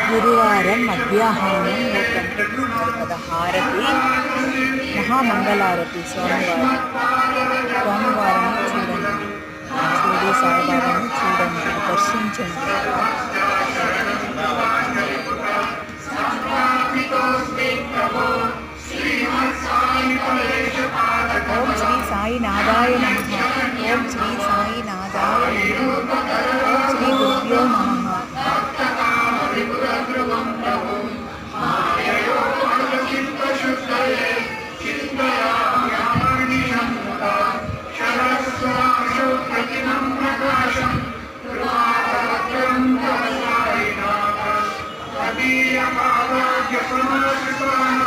గురువారం మధ్యాహ్నం 1 గంటకి కదా హారతి, మహామంగళారతి స్వామివారిని చూడండి, షిరిడి సాయిబాబాని చూడండి, దర్శించండి. ఓం శ్రీ సాయినాథాయ నమః. ఓం శ్రీ సాయినాథాయ నమః. ఓం శ్రీ గురుభ్యో నమః. Amen.